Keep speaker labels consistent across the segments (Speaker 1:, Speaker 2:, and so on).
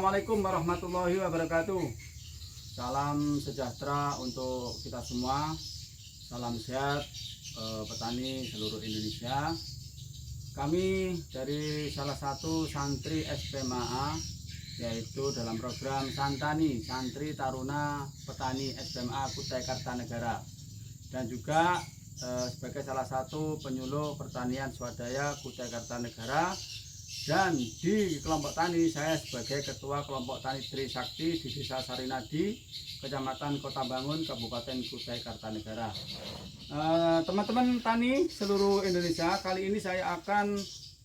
Speaker 1: Assalamualaikum warahmatullahi wabarakatuh. Salam sejahtera untuk kita semua. Salam sehat petani seluruh Indonesia. Kami dari salah satu santri SPMA, yaitu dalam program Santani Santri Taruna Petani SMA Kutai Kartanegara, dan juga sebagai salah satu penyuluh pertanian swadaya Kutai Kartanegara. Dan di kelompok tani saya sebagai ketua kelompok tani Trisakti di Desa Sarinadi, Kecamatan Kota Bangun, Kabupaten Kutai Kartanegara. Teman-teman tani seluruh Indonesia, kali ini saya akan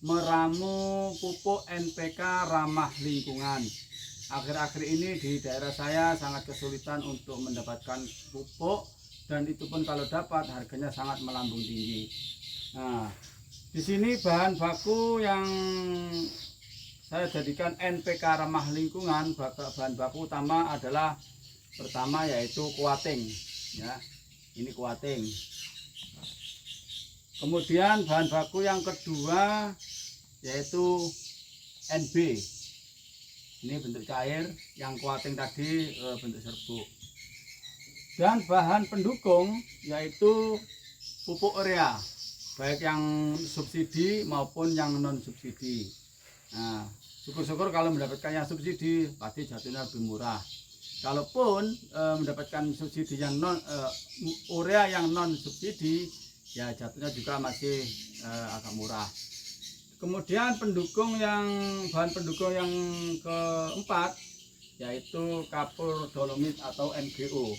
Speaker 1: meramu pupuk NPK ramah lingkungan. Akhir-akhir ini di daerah saya sangat kesulitan untuk mendapatkan pupuk, dan itu pun kalau dapat harganya sangat melambung tinggi. Nah, di sini bahan baku yang saya jadikan NPK ramah lingkungan, bahan baku utama adalah pertama yaitu kuating, ya. Ini kuating. Kemudian bahan baku yang kedua yaitu NB. Ini bentuk cair, yang kuating tadi bentuk serbuk. Dan bahan pendukung yaitu pupuk urea, baik yang subsidi maupun yang non subsidi. Nah, syukur-syukur kalau mendapatkan yang subsidi pasti jatuhnya lebih murah. Kalaupun mendapatkan subsidi yang urea yang non subsidi, ya jatuhnya juga masih agak murah. Kemudian bahan pendukung yang keempat yaitu kapur dolomit atau MGO.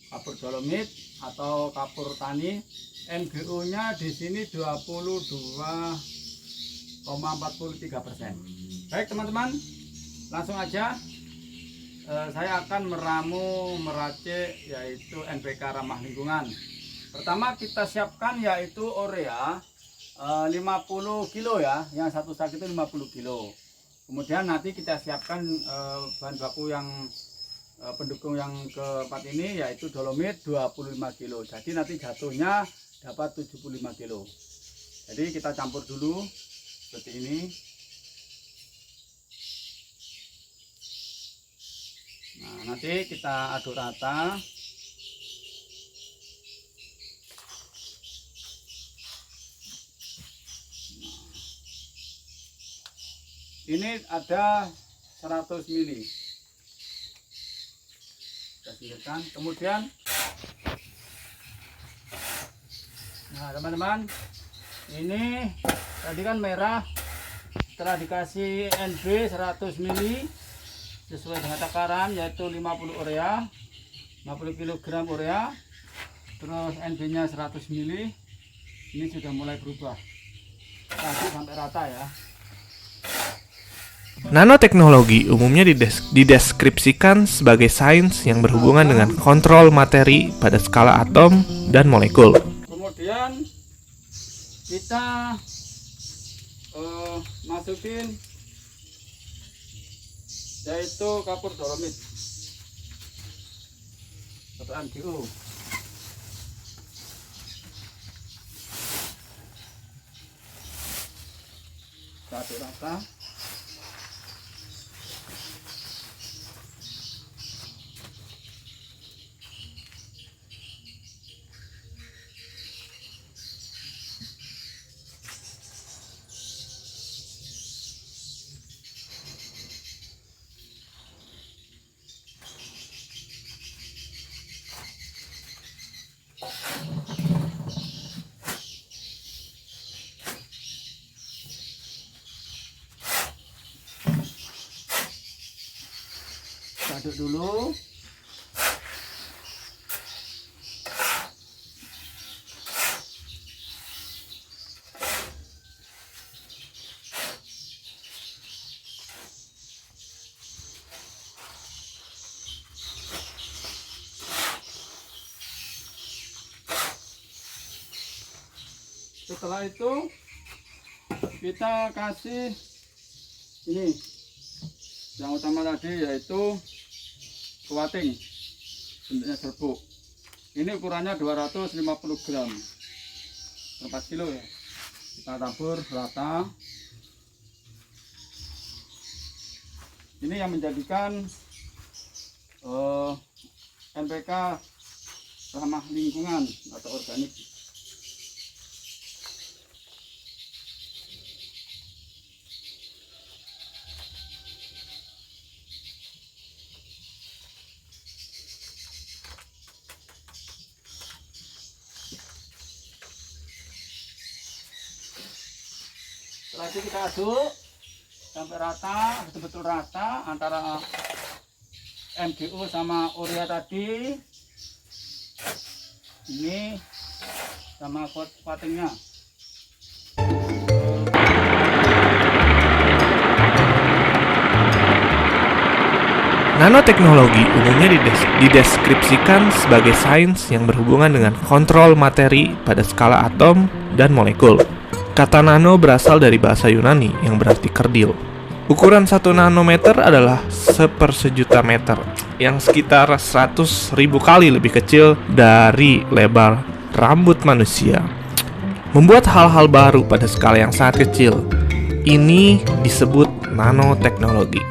Speaker 1: Kapur dolomit atau kapur tani, MGO-nya di sini 22,43%. Baik teman-teman, langsung aja saya akan meracik yaitu NPK ramah lingkungan. Pertama kita siapkan yaitu urea 50 kilo ya, yang satu sak itu 50 kilo. Kemudian nanti kita siapkan bahan baku yang pendukung yang keempat ini yaitu dolomit 25 kilo. Jadi nanti jatuhnya dapat 75 kilo. Jadi kita campur dulu seperti ini. Nah, nanti kita aduk rata. Ini ada 100 ml. Kita singkirkan. Kemudian, nah teman-teman, ini tadi kan merah, setelah dikasih NB 100 ml sesuai dengan takaran yaitu 50 urea, 50 kg urea, terus NB nya 100 ml. Ini sudah mulai berubah, aduk sampai rata ya.
Speaker 2: Nanoteknologi umumnya dideskripsikan sebagai sains yang berhubungan dengan kontrol materi pada skala atom dan molekul.
Speaker 1: Kemudian kita masukin yaitu kapur dolomit atau MGO. Kita aduk rata. Aduk dulu. Setelah itu kita kasih ini yang utama tadi yaitu kuating, bentuknya serbuk. Ini ukurannya 250 gram, 4 kilo ya. Kita tabur rata. Ini yang menjadikan NPK ramah lingkungan atau organik. Setelah itu kita aduk sampai rata, betul-betul rata antara MGO sama urea tadi. Ini sama coatingnya.
Speaker 2: Nanoteknologi umumnya dideskripsikan sebagai sains yang berhubungan dengan kontrol materi pada skala atom dan molekul. Kata nano berasal dari bahasa Yunani yang berarti kerdil. Ukuran 1 nanometer adalah 1/1000 meter, yang sekitar 100.000 kali lebih kecil dari lebar rambut manusia. Membuat hal-hal baru pada skala yang sangat kecil, ini disebut nanoteknologi.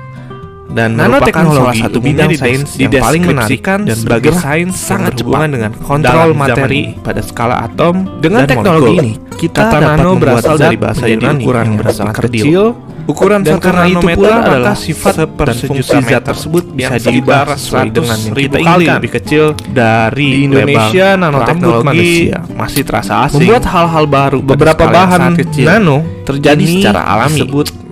Speaker 2: Dan nanoteknologi salah satu bidang sains yang paling menarik dan sebagai sains sangat berhubungan dengan kontrol materi pada skala atom. Dengan teknologi ini, kita dapat nano berasal dari bahasa Yunani yang berasal kecil. Ukuran dan karena itu pula adalah sifat dan fungsi zat tersebut bisa diubah sesuai dengan yang kita inginkan. Lebih kecil dari di Indonesia, nanoteknologi masih terasa asing. Membuat hal-hal baru beberapa bahan nano terjadi secara alami.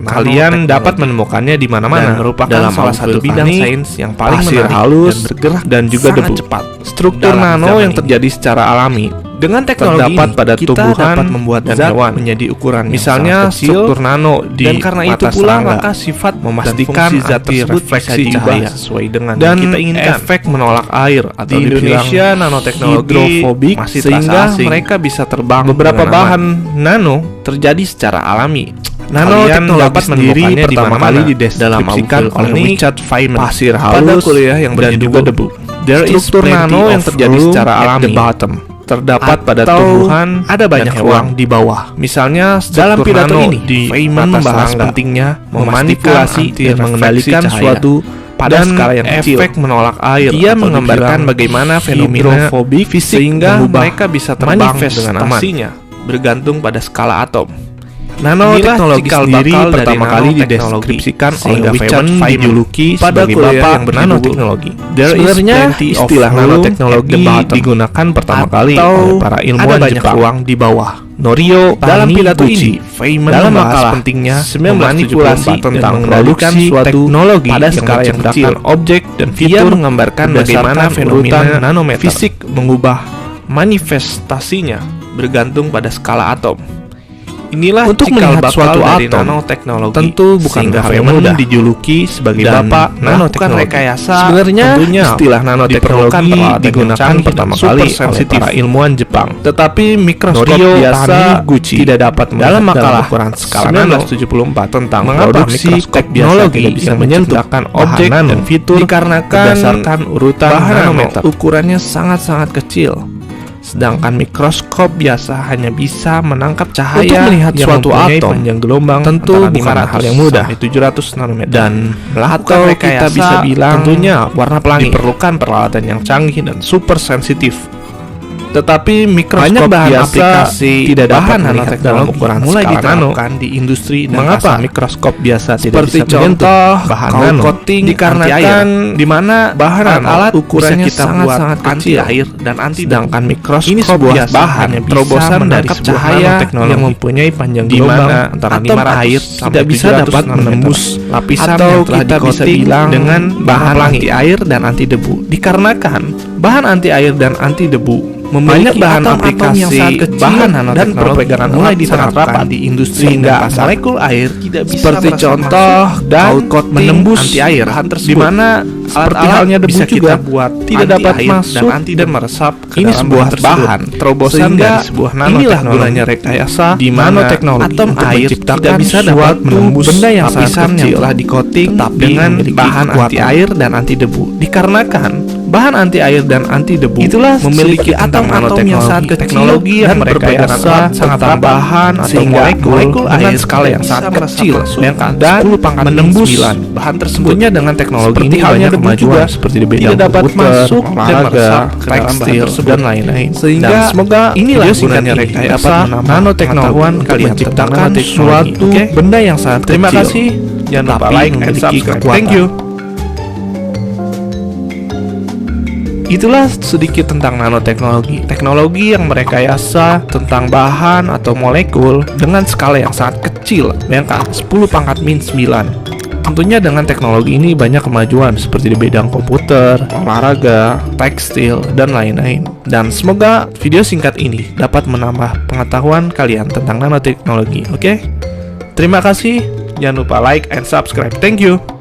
Speaker 2: Kalian dapat menemukannya di mana-mana, merupakan dalam salah satu bidang sains yang paling menarik halus dan bergerak dan juga debu. Cepat. Struktur nano yang terjadi secara alami. Dengan teknologi terdapat pada tumbuhan dapat membuat dan hewan menjadi ukuran misalnya struktur nano di dan karena itu pula maka sifat memastikan zat tersebut refleksi cahaya sesuai dengan dan yang kita inginkan. Efek menolak air atau di Indonesia nanoteknologi hidrofobik masih sehingga mereka bisa terbang. Beberapa bahan nano terjadi secara alami. Nanoteknologi dapat menemukannya pertama kali dideskripsikan oleh Richard Feynman pasir halus pada kuliah yang berjudul debu. Struktur nano yang terjadi secara alami terdapat pada tumbuhan, ada banyak ruang di bawah. Misalnya dalam pidato ini, Feynman membahas pentingnya memanipulasi dan mengendalikan suatu pada skala yang kecil. Efek menolak air. Dia menggambarkan bagaimana fenomena hidrofobik sehingga mereka bisa terbang dengan aman, bergantung pada skala atom. Nanoteknologi sendiri pertama kali dideskripsikan oleh Richard Feynman pada kuliah yang bernanoteknologi. Sebenarnya istilah nanoteknologi digunakan pertama kali oleh para ilmuwan Jepang. Ruang di bawah. Norio dalam pidato ini, Feynman dalam makalah pentingnya memanipulasi tentang mengendalikan suatu teknologi pada skala yang kecil, objek dan fitur menggambarkan bagaimana fenomena nanometer fisik mengubah manifestasinya bergantung pada skala atom. Inilah untuk melihat suatu atom nanoteknologi tentu bukan hal yang mudah. Dijuluki sebagai bapak nanoteknologi. Rekayasa sebenarnya istilah nanoteknologi digunakan pertama kali oleh para ilmuwan Jepang. Tetapi mikroskop biasa tidak dapat dalam makalah ukuran skala 1974 tentang produksi teknologi bisa menyentuh objek dan fitur dikarenakan berdasarkan urutan nanometer. Ukurannya sangat-sangat kecil. Sedangkan mikroskop biasa hanya bisa menangkap cahaya. Untuk melihat suatu atom yang gelombang tentu bukan hal yang mudah. 700 nanometer. Dan atau kita bisa bilang tentunya warna pelangi diperlukan peralatan yang canggih dan super sensitif. Tetapi mikroskop biasa tidak dapat melihat dalam ukuran mulai diterapkan di industri. Dan mengapa mikroskop biasa tidak bisa menyentuh bahan nano coating dikarenakan di mana bahan alat ukurannya sangat-sangat kecil air dan anti, sedangkan mikroskop ini sebuah bahan yang terobosan dari cahaya yang mempunyai panjang gelombang antara 500 air tidak bisa dapat menembus lapisan atau yang kita bisa bilang dengan bahan anti air dan anti debu dikarenakan bahan anti air dan anti debu memiliki bahan aplikasi yang sangat kecil bahan dan perpegangan mulai diterapkan di industri hingga molekul air tidak bisa seperti contoh dan menembus anti air di mana seperti halnya debu bisa juga buat tidak dapat masuk dan meresap ke ini sebuah bahan terobosan dari sebuah nanoteknologi. Gunanya rekayasa di mana atom air tidak bisa dapat menembus benda yang sangat kecil telah di coating dengan bahan anti air dan anti debu dikarenakan bahan anti air dan anti debu. Itulah memiliki atom-atom yang sangat kecil, teknologi yang merekayasa sangat tambahan atau molekul dengan skala yang sangat kecil dan 10 pangkat menembus 9 bahan tersebutnya. Dengan teknologi ini banyak kemajuan seperti di bidang komputer, olahraga, tekstil, dan lain-lain. Sehingga semoga inilah gunanya rekayasa nanoteknologi kalian menciptakan suatu benda yang sangat kecil. Terima kasih. Jangan lupa like and subscribe. Thank you. Itulah sedikit tentang nanoteknologi. Teknologi yang merekayasa tentang bahan atau molekul dengan skala yang sangat kecil, bayangkan 10 pangkat min 9. Tentunya dengan teknologi ini banyak kemajuan seperti di bidang komputer, olahraga, tekstil, dan lain-lain. Dan semoga video singkat ini dapat menambah pengetahuan kalian tentang nanoteknologi. Oke? Terima kasih. Jangan lupa like and subscribe. Thank you.